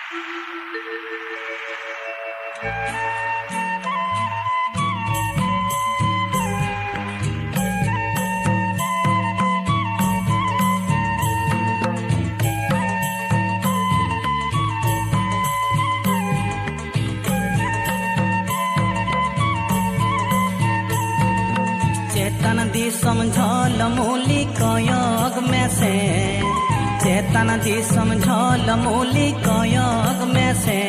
चेतन दी समझौल मूली कयोग में से, चेतन दी समझौल मूली कयोग में से,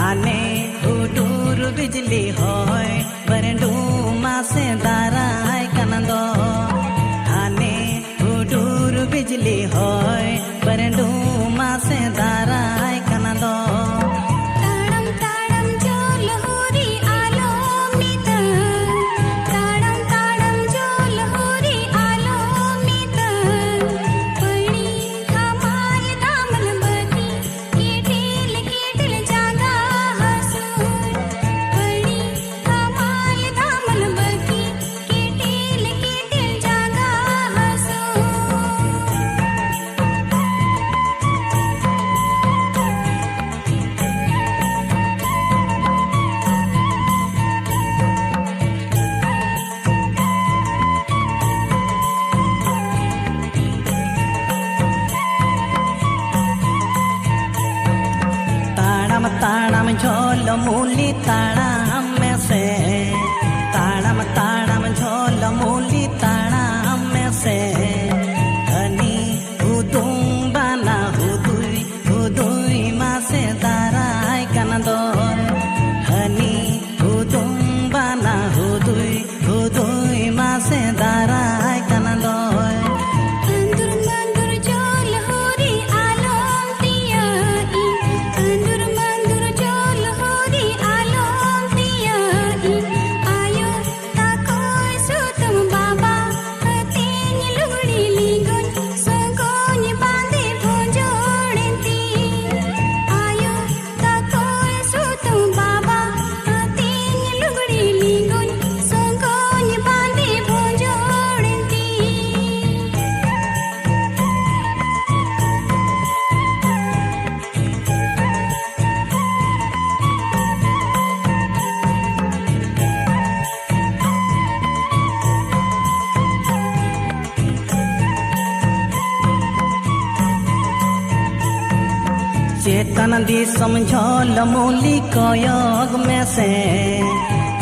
आने उडूर बिजली होय बरडू मासे दाराय कनदो, आने उडूर बिजली होय बरडू मासे दाराय कनदो। ताड़म झोल मूली ताड़म में से, ताड़म ताड़म झोल मूली ताड़म में से, हनी हुदुम बाना हुदुई हुदुई मासे दाराय कनदो, हनी हुदुम बाना हुदुई हुदुई मासे दाराय कनदो। चेतन दी समझौल मूली कयोग में से,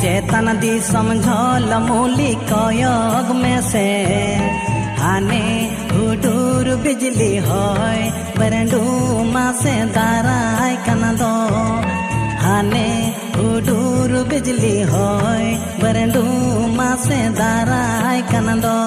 चेतन दी समझौल मूली कयोग में से, आने उडूर बिजली होय बरडू मासे दाराय कनदो, आने उडूर बिजली होय बरडू मासे दाराय कनदो।